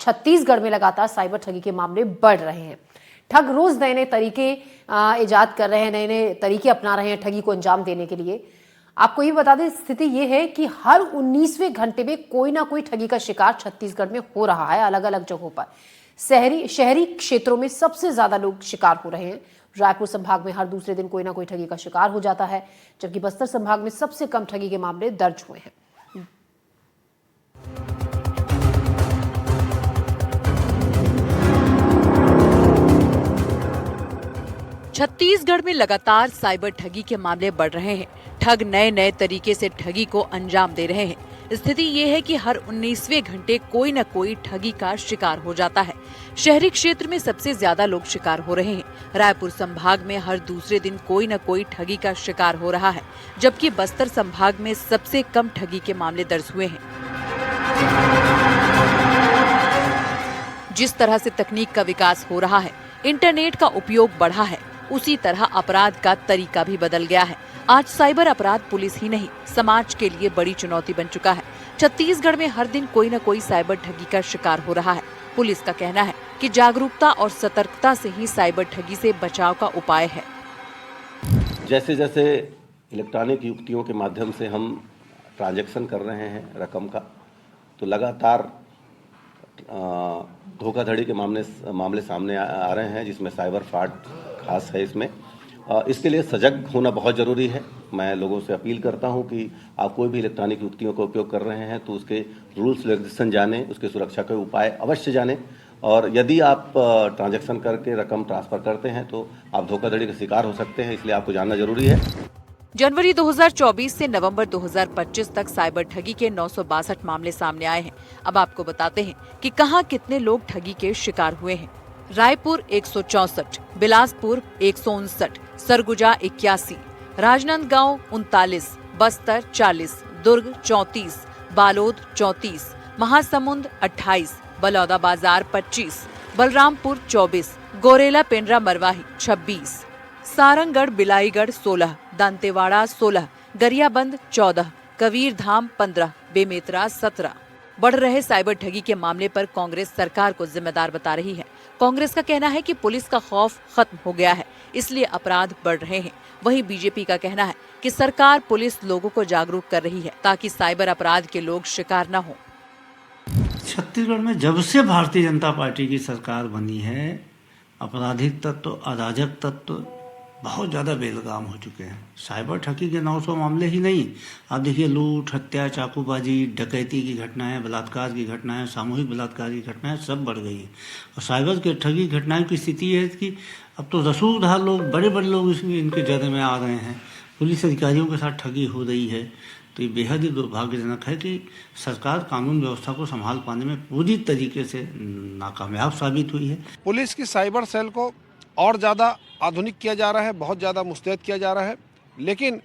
छत्तीसगढ़ में लगातार साइबर ठगी के मामले बढ़ रहे हैं। ठग रोज नए नए तरीके इजाद कर रहे हैं, नए नए तरीके अपना रहे हैं ठगी को अंजाम देने के लिए। आपको ये बता दें, स्थिति ये है कि हर 19वें घंटे में कोई ना कोई ठगी का शिकार छत्तीसगढ़ में हो रहा है। अलग अलग जगहों पर शहरी क्षेत्रों में सबसे ज्यादा लोग शिकार हो रहे हैं। रायपुर संभाग में हर दूसरे दिन कोई ना कोई ठगी का शिकार हो जाता है, जबकि बस्तर संभाग में सबसे कम ठगी के मामले दर्ज हुए हैं। छत्तीसगढ़ में लगातार साइबर ठगी के मामले बढ़ रहे हैं। ठग नए नए तरीके से ठगी को अंजाम दे रहे हैं। स्थिति ये है कि हर 19वें घंटे कोई न कोई ठगी का शिकार हो जाता है। शहरी क्षेत्र में सबसे ज्यादा लोग शिकार हो रहे हैं। रायपुर संभाग में हर दूसरे दिन कोई न कोई ठगी का शिकार हो रहा है, जबकि बस्तर संभाग में सबसे कम ठगी के मामले दर्ज हुए हैं। जिस तरह से तकनीक का विकास हो रहा है, इंटरनेट का उपयोग बढ़ा है, उसी तरह अपराध का तरीका भी बदल गया है। आज साइबर अपराध पुलिस ही नहीं, समाज के लिए बड़ी चुनौती बन चुका है। छत्तीसगढ़ में हर दिन कोई न कोई साइबर ठगी का शिकार हो रहा है। पुलिस का कहना है कि जागरूकता और सतर्कता से ही साइबर ठगी से बचाव का उपाय है। जैसे जैसे इलेक्ट्रॉनिक युक्तियों के माध्यम से हम ट्रांजैक्शन कर रहे हैं रकम का, तो लगातार धोखाधड़ी के मामले सामने आ रहे हैं, जिसमें साइबर फ्रॉड खास है। इसके लिए सजग होना बहुत ज़रूरी है। मैं लोगों से अपील करता हूं कि आप कोई भी इलेक्ट्रॉनिक युक्तियों का उपयोग कर रहे हैं तो उसके रूल्स रेगुलेशन जानें, उसके सुरक्षा के उपाय अवश्य जानें, और यदि आप ट्रांजैक्शन करके रकम ट्रांसफ़र करते हैं तो आप धोखाधड़ी का शिकार हो सकते हैं, इसलिए आपको जानना जरूरी है। जनवरी 2024 से नवंबर 2025 तक साइबर ठगी के 962 मामले सामने आए हैं। अब आपको बताते हैं कि कहां कितने लोग ठगी के शिकार हुए हैं। रायपुर 164, बिलासपुर 159, सरगुजा 81, राजनांदगांव 39, बस्तर 40, दुर्ग 34, बालोद 34, महासमुंद 28, बलौदाबाजार 25, बलरामपुर 24, गोरेला पेंड्रा मरवाही 26, सारंगगढ़ बिलाईगढ़ 16, दंतेवाड़ा 16, गरियाबंद 14, कबीरधाम 15, बेमेतरा 17। बढ़ रहे साइबर ठगी के मामले पर कांग्रेस सरकार को जिम्मेदार बता रही है। कांग्रेस का कहना है कि पुलिस का खौफ खत्म हो गया है, इसलिए अपराध बढ़ रहे हैं। वहीं बीजेपी का कहना है कि सरकार पुलिस लोगों को जागरूक कर रही है ताकि साइबर अपराध के लोग शिकार न हो। छत्तीसगढ़ में जब से भारतीय जनता पार्टी की सरकार बनी है, आपराधिक तत्व, अराजक तत्व बहुत ज़्यादा बेलगाम हो चुके हैं। साइबर ठगी के 900 मामले ही नहीं, आप देखिए लूट, हत्या, चाकूबाजी, डकैती की घटनाएं, बलात्कार की घटनाएं, सामूहिक बलात्कार की घटनाएं सब बढ़ गई हैं। और साइबर के ठगी घटनाओं की स्थिति है कि अब तो रसूखदार लोग, बड़े बड़े लोग इनके जरे में आ रहे हैं। पुलिस अधिकारियों के साथ ठगी हो रही है। तो ये बेहद ही दुर्भाग्यजनक है कि सरकार कानून व्यवस्था को संभाल पाने में पूरी तरीके से नाकामयाब साबित हुई है। पुलिस की साइबर सेल को और ज़्यादा आधुनिक किया जा रहा है, बहुत ज़्यादा मुस्तैद किया जा रहा है, लेकिन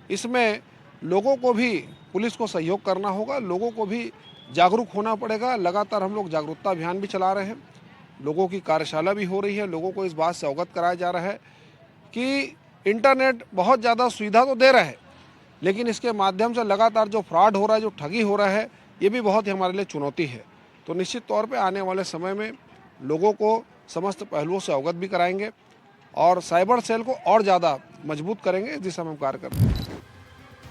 इसमें लोगों को भी पुलिस को सहयोग करना होगा, लोगों को भी जागरूक होना पड़ेगा। लगातार हम लोग जागरूकता अभियान भी चला रहे हैं, लोगों की कार्यशाला भी हो रही है, लोगों को इस बात से अवगत कराया जा रहा है कि इंटरनेट बहुत ज़्यादा सुविधा तो दे रहा है, लेकिन इसके माध्यम से लगातार जो फ्रॉड हो रहा है, जो ठगी हो रहा है, ये भी बहुत ही हमारे लिए चुनौती है। तो निश्चित तौर पर आने वाले समय में लोगों को समस्त पहलुओं से अवगत भी कराएंगे और साइबर सेल को और ज्यादा मजबूत करेंगे। इस दिशा में हम कार्य करते हैं।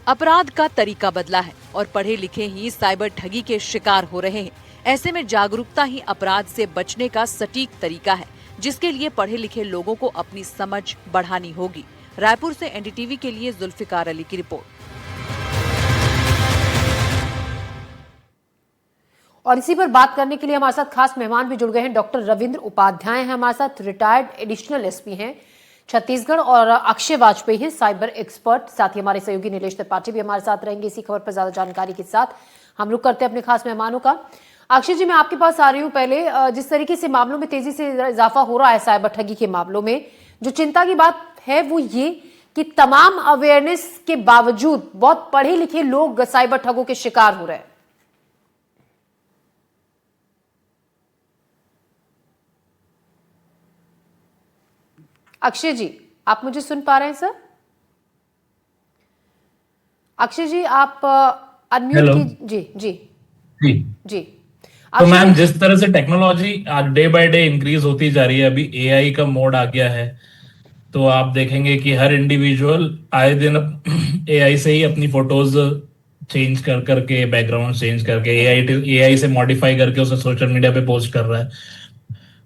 अपराध का तरीका बदला है और पढ़े लिखे ही साइबर ठगी के शिकार हो रहे हैं। ऐसे में जागरूकता ही अपराध से बचने का सटीक तरीका है, जिसके लिए पढ़े लिखे लोगों को अपनी समझ बढ़ानी होगी। रायपुर से एनडीटीवी के लिए जुल्फिकार अली की रिपोर्ट। और इसी पर बात करने के लिए हमारे साथ खास मेहमान भी जुड़ गए हैं। डॉक्टर रविंद्र उपाध्याय हैं हमारे साथ, रिटायर्ड एडिशनल एसपी हैं छत्तीसगढ़, और अक्षय वाजपेयी हैं साइबर एक्सपर्ट। साथ ही हमारे सहयोगी नीलेश त्रिपाठी भी हमारे साथ रहेंगे इसी खबर पर ज्यादा जानकारी के साथ। हम लोग करते हैं अपने खास मेहमानों का। अक्षय जी, मैं आपके पास आ रही हूँ। पहले जिस तरीके से मामलों में तेजी से इजाफा हो रहा है साइबर ठगी के मामलों में, जो चिंता की बात है वो ये कि तमाम अवेयरनेस के बावजूद बहुत पढ़े लिखे लोग साइबर ठगों के शिकार हो रहे हैं। अक्षय जी, आप मुझे सुन पा रहे हैं सर? अक्षय जी, आप अनम्यूट की। जी जी जी जी तो मैम, जिस तरह से टेक्नोलॉजी आज डे बाय डे इंक्रीज होती जा रही है, अभी एआई का मोड आ गया है, तो आप देखेंगे कि हर इंडिविजुअल आए दिन एआई से ही अपनी फोटोज चेंज कर करके, बैकग्राउंड चेंज करके, एआई से मॉडिफाई करके उसे सोशल मीडिया पे पोस्ट कर रहा है।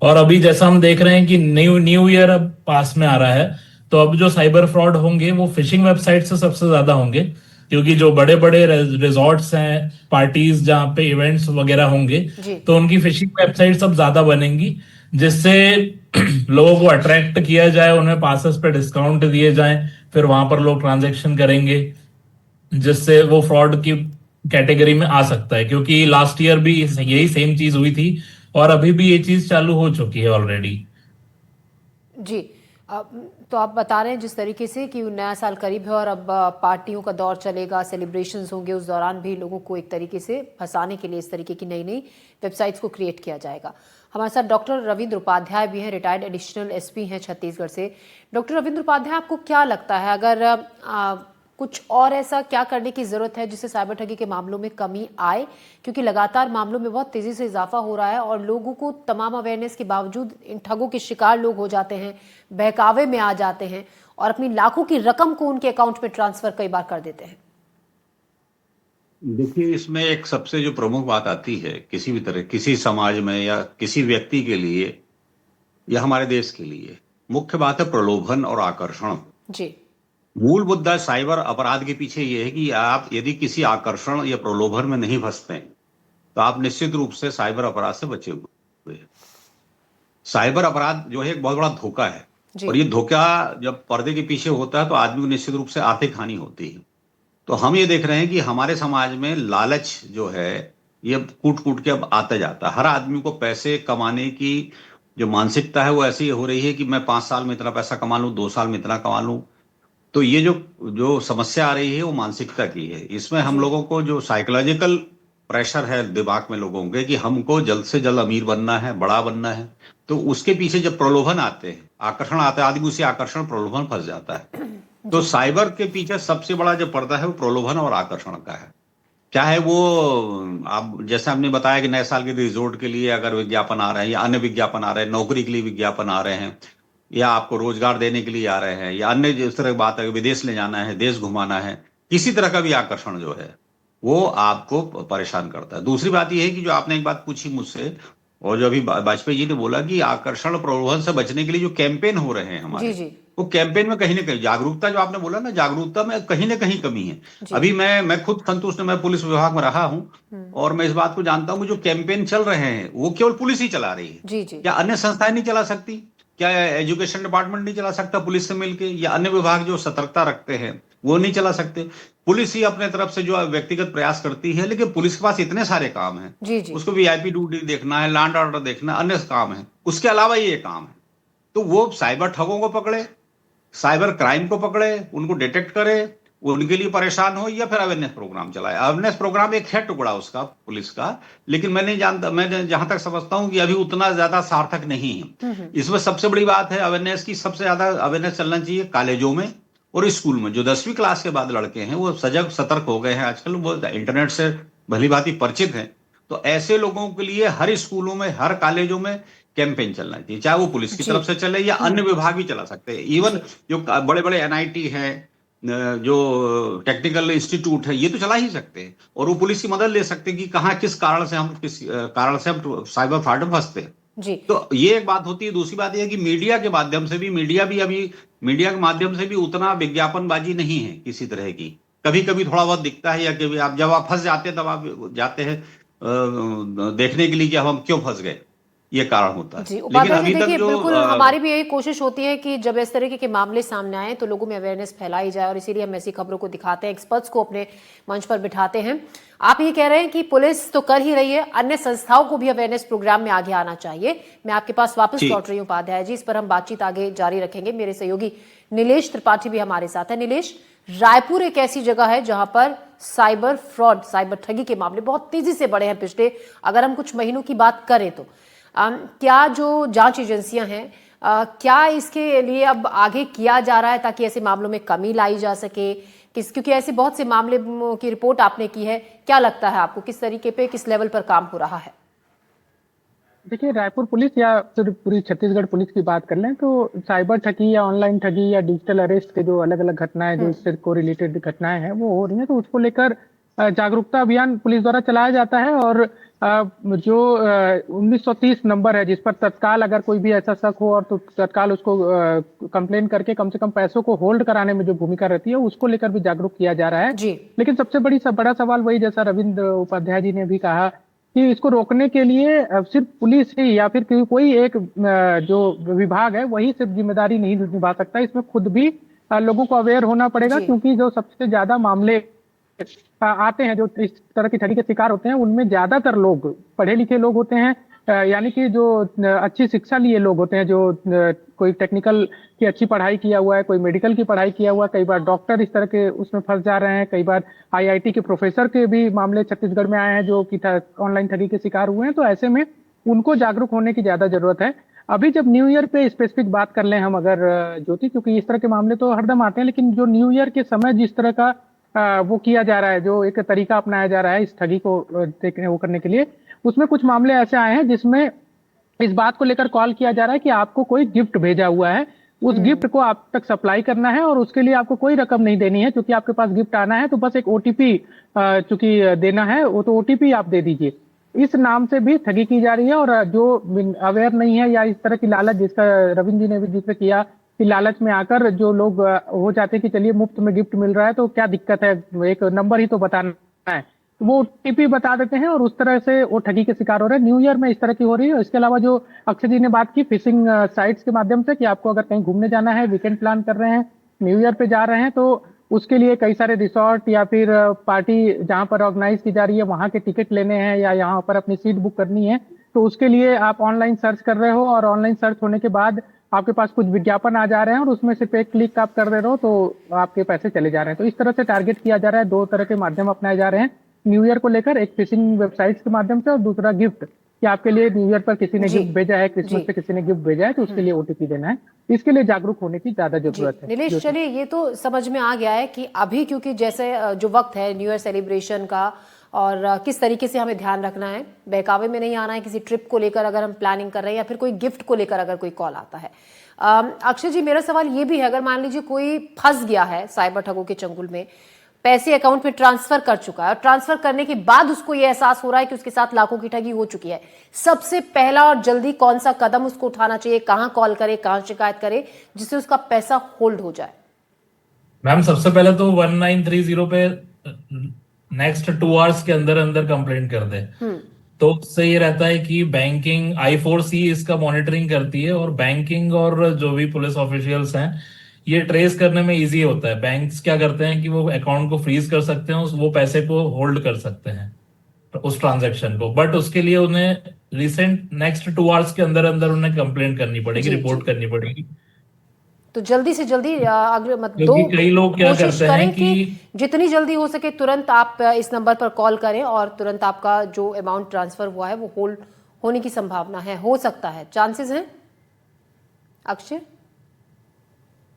और अभी जैसा हम देख रहे हैं कि न्यू न्यू ईयर अब पास में आ रहा है, तो अब जो साइबर फ्रॉड होंगे वो फिशिंग वेबसाइट से सबसे ज्यादा होंगे, क्योंकि जो बड़े बड़े रिजॉर्ट्स हैं, पार्टीज जहाँ पे इवेंट्स वगैरह होंगे, जी। तो उनकी फिशिंग वेबसाइट सब ज्यादा बनेंगी, जिससे लोगों को अट्रैक्ट किया जाए, उन्हें पासेस पे डिस्काउंट दिए जाएं, फिर वहां पर लोग ट्रांजैक्शन करेंगे, जिससे वो फ्रॉड की कैटेगरी में आ सकता है। क्योंकि लास्ट ईयर भी यही सेम चीज हुई थी और अभी भी ये चीज चालू हो चुकी है ऑलरेडी। जी। तो आप बता रहे हैं जिस तरीके से कि नया साल करीब है और अब पार्टियों का दौर चलेगा, सेलिब्रेशंस होंगे, उस दौरान भी लोगों को एक तरीके से फंसाने के लिए इस तरीके की नई नई वेबसाइट्स को क्रिएट किया जाएगा। हमारे साथ डॉक्टर रविंद्र उपाध्याय भी हैं, रिटायर्ड एडिशनल एसपी हैं छत्तीसगढ़ से। डॉक्टर रविंद्र उपाध्याय, आपको क्या लगता है, अगर कुछ और ऐसा क्या करने की जरूरत है जिससे साइबर ठगी के मामलों में कमी आए? क्योंकि लगातार मामलों में बहुत तेजी से इजाफा हो रहा है और लोगों को तमाम अवेयरनेस के बावजूद इन ठगों के शिकार लोग हो जाते हैं, बहकावे में आ जाते हैं और अपनी लाखों की रकम को उनके अकाउंट में ट्रांसफर कई बार कर देते हैं। देखिए, इसमें एक सबसे जो प्रमुख बात आती है, किसी भी तरह, किसी समाज में या किसी व्यक्ति के लिए या हमारे देश के लिए, मुख्य बात है प्रलोभन और आकर्षण। जी। मूल मुद्दा साइबर अपराध के पीछे यह है कि आप यदि किसी आकर्षण या प्रलोभन में नहीं फंसते हैं, तो आप निश्चित रूप से साइबर अपराध से बचे हुए हैं। साइबर अपराध जो है एक बहुत बड़ा धोखा है, और ये धोखा जब पर्दे के पीछे होता है तो आदमी को निश्चित रूप से आर्थिक हानि होती है। तो हम ये देख रहे हैं कि हमारे समाज में लालच जो है ये कूट कूट के अब आता जाता है। हर आदमी को पैसे कमाने की जो मानसिकता है वो ऐसी हो रही है कि मैं 5 साल में इतना पैसा कमा लूं, 2 साल में इतना कमा लूं। तो ये जो समस्या आ रही है वो मानसिकता की है। इसमें हम लोगों को जो साइकोलॉजिकल प्रेशर है दिमाग में लोगों के कि हमको जल्द से जल्द अमीर बनना है, बड़ा बनना है, तो उसके पीछे जब प्रलोभन आते हैं, आकर्षण आता है, आदमी उसी आकर्षण प्रलोभन फंस जाता है। तो साइबर के पीछे सबसे बड़ा जो पर्दा है वो प्रलोभन और आकर्षण का है। चाहे वो आप जैसे हमने बताया कि नए साल के रिजोर्ट के लिए अगर विज्ञापन आ रहे हैं या अन्य विज्ञापन आ रहे हैं, नौकरी के लिए विज्ञापन आ रहे हैं, या आपको रोजगार देने के लिए आ रहे हैं, या अन्य जिस तरह की बात है, विदेश ले जाना है, देश घुमाना है, किसी तरह का भी आकर्षण जो है वो आपको परेशान करता है। दूसरी बात यह है कि जो आपने एक बात पूछी मुझसे, और जो अभी वाजपेयी जी ने बोला कि आकर्षण प्रलोभन से बचने के लिए जो कैंपेन हो रहे हैं हमारे, वो कैंपेन में कहीं ना कहीं जागरूकता, जो आपने बोला ना, जागरूकता में कहीं ना कहीं कमी है। अभी मैं खुद संतुष्ट, मैं पुलिस विभाग में रहा हूं और मैं इस बात को जानता हूं कि जो कैंपेन चल रहे हैं वो केवल पुलिस ही चला रही है। क्या अन्य संस्थाएं नहीं चला सकती? क्या एजुकेशन डिपार्टमेंट नहीं चला सकता पुलिस से मिलके? या अन्य विभाग जो सतर्कता रखते हैं वो नहीं चला सकते? पुलिस ही अपने तरफ से जो व्यक्तिगत प्रयास करती है, लेकिन पुलिस के पास इतने सारे काम हैं। उसको वीआईपी ड्यूटी देखना है, लैंड ऑर्डर देखना, अन्य काम है, उसके अलावा ये काम है। तो वो साइबर ठगों को पकड़े, साइबर क्राइम को पकड़े, उनको डिटेक्ट करे, उनके लिए परेशान हो, या फिर अवेयरनेस प्रोग्राम चलाए। अवेयरनेस प्रोग्राम एक है टुकड़ा उसका, पुलिस का, लेकिन मैं नहीं जानता, मैं जहां तक समझता हूं कि अभी उतना ज्यादा सार्थक नहीं है। इसमें सबसे बड़ी बात है अवेयरनेस की, सबसे ज्यादा अवेयरनेस चलना चाहिए कॉलेजों में और स्कूल में। जो 10वीं क्लास के बाद लड़के हैं वो सजग सतर्क हो गए हैं आजकल, वो इंटरनेट से भली भांति परिचित हैं। तो ऐसे लोगों के लिए हर स्कूलों में, हर कॉलेजों में कैंपेन चलना चाहिए, चाहे वो पुलिस की तरफ से चले या अन्य विभाग भी चला सकते हैं। इवन जो बड़े बड़े एनआईटी है, जो टेक्निकल इंस्टीट्यूट है, ये तो चला ही सकते हैं, और वो पुलिस की मदद ले सकते हैं कि कहाँ किस कारण से हम साइबर फ्रॉड में फंसते हैं। तो ये एक बात होती है। दूसरी बात यह है कि मीडिया के माध्यम से भी, मीडिया के माध्यम से भी उतना विज्ञापनबाजी नहीं है किसी तरह की। कभी कभी थोड़ा बहुत दिखता है, या कि जब आप फंस जाते हैं तब आप जाते हैं देखने के लिए कि हम क्यों फंस गए, ये कारण होता है। लेकिन अभी तक जो बिल्कुल हमारी भी यही कोशिश होती है कि जब इस तरीके के मामले सामने आए तो लोगों में अवेयरनेस फैलाई जाए, और इसीलिए हम ऐसी खबरों को दिखाते हैं, एक्सपर्ट्स को अपने मंच पर बिठाते हैं। आप ये कह रहे हैं कि पुलिस तो कर ही रही है, अन्य संस्थाओं को भी अवेयरनेस प्रोग्राम में आगे आना चाहिए। मैं आपके पास वापस लौट रही हूँ उपाध्याय जी, इस पर हम बातचीत आगे जारी रखेंगे। मेरे सहयोगी नीलेश त्रिपाठी भी हमारे साथ है। नीलेश, रायपुर एक ऐसी जगह है जहां पर साइबर फ्रॉड, साइबर ठगी के मामले बहुत तेजी से बढ़े हैं पिछले, अगर हम कुछ महीनों की बात करें तो। क्या जो जांच एजेंसियां हैं, क्या इसके लिए अब आगे किया जा रहा है ताकि ऐसे मामलों में कमी लाई जा सके? क्योंकि ऐसे बहुत से मामले की रिपोर्ट आपने की है, क्या लगता है आपको किस तरीके पे, किस लेवल पर काम हो रहा है? देखिए, रायपुर पुलिस या फिर पूरी छत्तीसगढ़ पुलिस की बात कर लें तो साइबर ठगी या ऑनलाइन ठगी या डिजिटल अरेस्ट के जो अलग अलग घटनाएं, जो इससे को रिलेटेड घटनाएं हैं वो हो रही हैं, तो उसको लेकर जागरूकता अभियान पुलिस द्वारा चलाया जाता है। और जो 1930 नंबर है जिस पर तत्काल अगर कोई भी ऐसा शक हो और तो तत्काल उसको कंप्लेन करके कम से कम पैसों को होल्ड कराने में जो भूमिका रहती है उसको लेकर भी जागरूक किया जा रहा है। जी। लेकिन सबसे बड़ा सवाल वही, जैसा रविंद्र उपाध्याय जी ने भी कहा, कि इसको रोकने के लिए सिर्फ पुलिस ही या फिर कोई एक जो विभाग है वही सिर्फ जिम्मेदारी नहीं निभा सकता, इसमें खुद भी लोगों को अवेयर होना पड़ेगा। जी। क्योंकि जो सबसे ज्यादा मामले आते हैं जो इस तरह की ठगी के शिकार होते हैं उनमें ज्यादातर लोग पढ़े लिखे लोग होते हैं, यानी कि जो अच्छी शिक्षा लिए लोग होते हैं, जो कोई टेक्निकल की अच्छी पढ़ाई किया हुआ है, कोई मेडिकल की पढ़ाई किया हुआ है, कई बार डॉक्टर इस तरह के उसमें फंस जा रहे हैं, कई बार आईआईटी के प्रोफेसर के भी मामले छत्तीसगढ़ में आए हैं जो कि ऑनलाइन ठगी के शिकार हुए हैं। तो ऐसे में उनको जागरूक होने की ज्यादा जरूरत है। अभी जब न्यू ईयर पे स्पेसिफिक बात कर लें हम अगर ज्योति, क्योंकि इस तरह के मामले तो हरदम आते हैं, लेकिन जो न्यू ईयर के समय जिस तरह का वो किया जा रहा है, जो एक तरीका अपनाया जा रहा है इस ठगी को देखने वो करने के लिए, उसमें कुछ मामले ऐसे आए हैं जिसमें इस बात को लेकर कॉल किया जा रहा है कि आपको कोई गिफ्ट भेजा हुआ है, उस गिफ्ट को आप तक सप्लाई करना है और उसके लिए आपको कोई रकम नहीं देनी है, क्योंकि आपके पास गिफ्ट आना है तो बस एक ओटीपी चूंकि देना है, वो तो ओटीपी आप दे दीजिए। इस नाम से भी ठगी की जा रही है। और जो अवेयर नहीं है या इस तरह की लालच, जिसका रविंद्र जी ने भी जिक्र किया कि लालच में आकर जो लोग हो जाते हैं कि चलिए मुफ्त में गिफ्ट मिल रहा है तो क्या दिक्कत है, एक नंबर ही तो बताना है, तो वो ओटीपी बता देते हैं और उस तरह से वो ठगी के शिकार हो रहे हैं। न्यू ईयर में इस तरह की हो रही है। इसके अलावा जो अक्षय जी ने बात की फिशिंग साइट्स के माध्यम से, कि आपको अगर कहीं घूमने जाना है, वीकेंड प्लान कर रहे हैं, न्यू ईयर पे जा रहे हैं, तो उसके लिए कई सारे रिसोर्ट या फिर पार्टी जहां पर ऑर्गेनाइज की जा रही है वहां के टिकट लेने हैं या यहाँ पर अपनी सीट बुक करनी है, तो उसके लिए आप ऑनलाइन सर्च कर रहे हो और ऑनलाइन सर्च होने के बाद आपके पास कुछ विज्ञापन आ जा रहे हैं और उसमें सिर्फ एक क्लिक आप कर रहे हो तो आपके पैसे चले जा रहे हैं। तो इस तरह से टारगेट किया जा रहा है। दो तरह के माध्यम अपनाए जा रहे हैं न्यू ईयर को लेकर, एक फिशिंग वेबसाइट्स के माध्यम से और दूसरा गिफ्ट, कि आपके लिए न्यू ईयर पर किसी ने गिफ्ट भेजा है, क्रिसमस पे किसी ने गिफ्ट भेजा है, तो उसके लिए ओटीपी देना है। इसके लिए जागरूक होने की ज्यादा जरूरत है। नीलेश, चलिए ये तो समझ में आ गया है कि अभी क्योंकि जैसे जो वक्त है न्यू ईयर सेलिब्रेशन का और किस तरीके से हमें ध्यान रखना है, बहकावे में नहीं आना है, किसी ट्रिप को लेकर अगर हम प्लानिंग कर रहे हैं या फिर कोई गिफ्ट को लेकर अगर कोई कॉल आता है। अक्षय जी, मेरा सवाल ये भी है, अगर मान लीजिए कोई फंस गया है साइबर ठगों के चंगुल में, पैसे अकाउंट में ट्रांसफर कर चुका है और ट्रांसफर करने के बाद उसको ये एहसास हो रहा है कि उसके साथ लाखों की ठगी हो चुकी है, सबसे पहला और जल्दी कौन सा कदम उसको उठाना चाहिए? कहां कॉल करे, कहां शिकायत करे जिससे उसका पैसा होल्ड हो जाए? मैम, सबसे पहले तो 1930 पे नेक्स्ट 2 आवर्स के अंदर अंदर कंप्लेंट कर दे। तो उससे ये रहता है कि बैंकिंग I4C इसका मॉनिटरिंग करती है और बैंकिंग और जो भी पुलिस ऑफिशियल्स हैं ये ट्रेस करने में इजी होता है। बैंक्स क्या करते हैं कि वो अकाउंट को फ्रीज कर सकते हैं, वो पैसे को होल्ड कर सकते हैं उस ट्रांजैक्शन को, बट उसके लिए उन्हें रिसेंट नेक्स्ट 2 आवर्स के अंदर अंदर उन्हें कंप्लेंट करनी पड़ेगी, रिपोर्ट करनी पड़ेगी। तो जल्दी से जल्दी क्योंकि कई लोग क्या कोशिश करते हैं करें कि जितनी जल्दी हो सके तुरंत आप इस नंबर पर कॉल करें और तुरंत आपका जो अमाउंट ट्रांसफर हुआ है वो होल्ड होने की संभावना है, हो सकता है, चांसेस हैं। अक्षय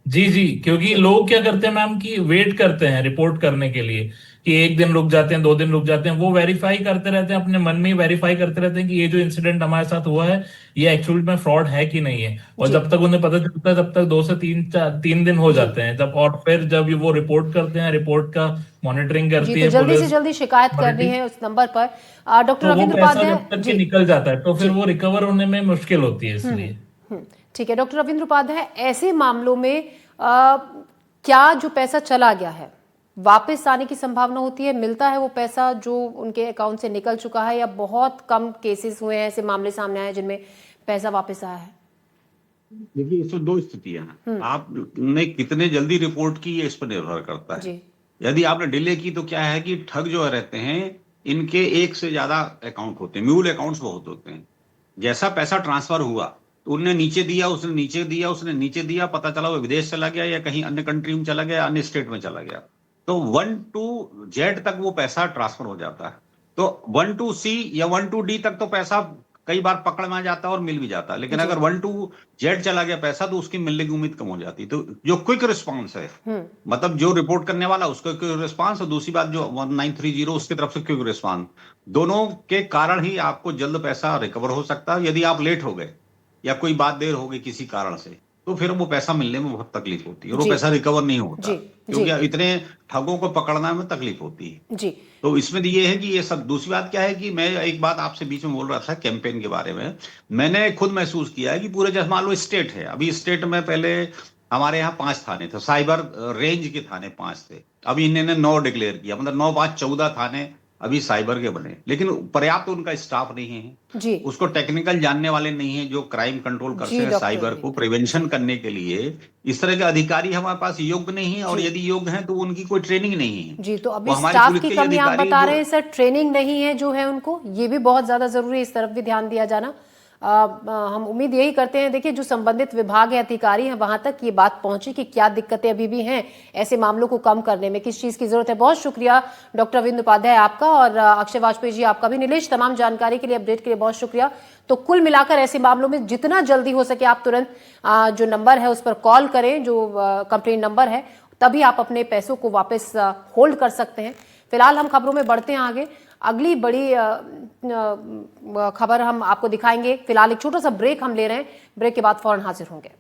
जी, क्योंकि लोग क्या करते हैं मैम कि वेट करते हैं रिपोर्ट करने के लिए कि 1 दिन रुक जाते हैं, 2 दिन रुक जाते हैं, वो वेरीफाई करते रहते हैं, अपने मन में ही वेरीफाई करते रहते हैं कि ये जो इंसिडेंट हमारे साथ हुआ है ये एक्चुअली में फ्रॉड है कि नहीं है। और जब तक उन्हें पता चलता है तब तक 2 से 3 दिन हो जाते हैं जब, और फिर जब वो रिपोर्ट करते हैं, रिपोर्ट का मॉनिटरिंग करती है, तो जल्दी से जल्दी शिकायत करनी है उस नंबर पर। डॉक्टर रविंद्र उपाध्याय जब तक निकल जाता है तो फिर वो रिकवर होने में मुश्किल होती है, इसलिए। ठीक है डॉक्टर रविंद्र उपाध्याय, ऐसे मामलों में क्या जो पैसा चला गया है वापस आने की संभावना होती है? मिलता है वो पैसा जो उनके अकाउंट से निकल चुका है, या बहुत कम केसेस हुए हैं, ऐसे मामले सामने आए जिनमें पैसा वापस आया है? देखिए, इसमें 2 स्थितियां हैं। आपने कितने जल्दी रिपोर्ट की ये इस पर निर्भर करता है। यदि आपने डिले की तो क्या है कि ठग जो रहते हैं इनके 1 से ज्यादा अकाउंट होते हैं, म्यूल अकाउंट्स बहुत होते हैं। जैसा पैसा ट्रांसफर हुआ तो उन्होंने नीचे दिया, उसने नीचे दिया, उसने नीचे दिया, पता चला वो विदेश चला गया या कहीं अन्य कंट्री में चला गया, अन्य स्टेट में चला गया, तो 1 to Z तक वो पैसा ट्रांसफर हो जाता है। तो 1 to C या 1 to D तक तो पैसा कई बार पकड़ में आ जाता और मिल भी जाता, लेकिन अगर 1 to Z चला गया पैसा तो उसकी मिलने की उम्मीद कम हो जाती। तो जो क्विक रिस्पांस है, मतलब जो रिपोर्ट करने वाला उसका क्विक रिस्पांस और दूसरी बात जो 1930 उसकी तरफ से क्विक रिस्पांस, दोनों के कारण ही आपको जल्द पैसा रिकवर हो सकता है। यदि आप लेट हो गए या कोई बात देर हो गई किसी कारण से, तो फिर वो पैसा मिलने में बहुत तकलीफ होती है और वो पैसा रिकवर नहीं होता, क्योंकि इतने ठगों को पकड़ना में तकलीफ होती है जी। तो इसमें ये है कि ये सब। दूसरी बात क्या है कि मैं एक बात आपसे बीच में बोल रहा था कैंपेन के बारे में, मैंने खुद महसूस किया है कि पूरे जैसे मान लो स्टेट है, अभी स्टेट में पहले हमारे यहाँ 5 थाने थे, साइबर रेंज के थाने 5 थे, अभी इन्होंने 9 डिक्लेयर किया, मतलब 9 5 14 थाने अभी साइबर के बने, लेकिन पर्याप्त उनका स्टाफ नहीं है जी। उसको टेक्निकल जानने वाले नहीं है जो क्राइम कंट्रोल करते हैं, साइबर को प्रिवेंशन करने के लिए इस तरह के अधिकारी हमारे पास योग्य नहीं है, और यदि योग्य हैं तो उनकी कोई ट्रेनिंग नहीं है जी। तो अभी स्टाफ की कमी आप बता रहे हैं सर, ट्रेनिंग नहीं है जो है उनको, ये भी बहुत ज्यादा जरूरी है, इस तरफ भी ध्यान दिया जाना। हम उम्मीद यही करते हैं, देखिए जो संबंधित विभाग है, अधिकारी हैं, वहां तक ये बात पहुंची कि क्या दिक्कतें अभी भी हैं ऐसे मामलों को कम करने में, किस चीज की जरूरत है। बहुत शुक्रिया डॉक्टर रविंद्र उपाध्याय आपका, और अक्षय वाजपेयी जी आपका भी। नीलेश, तमाम जानकारी के लिए, अपडेट के लिए बहुत शुक्रिया। तो कुल मिलाकर ऐसे मामलों में जितना जल्दी हो सके आप तुरंत जो नंबर है उस पर कॉल करें, जो कंप्लेंट नंबर है, तभी आप अपने पैसों को वापस होल्ड कर सकते हैं। फिलहाल हम खबरों में बढ़ते हैं आगे, अगली बड़ी खबर हम आपको दिखाएंगे। फिलहाल एक छोटा सा ब्रेक हम ले रहे हैं, ब्रेक के बाद फौरन हाजिर होंगे।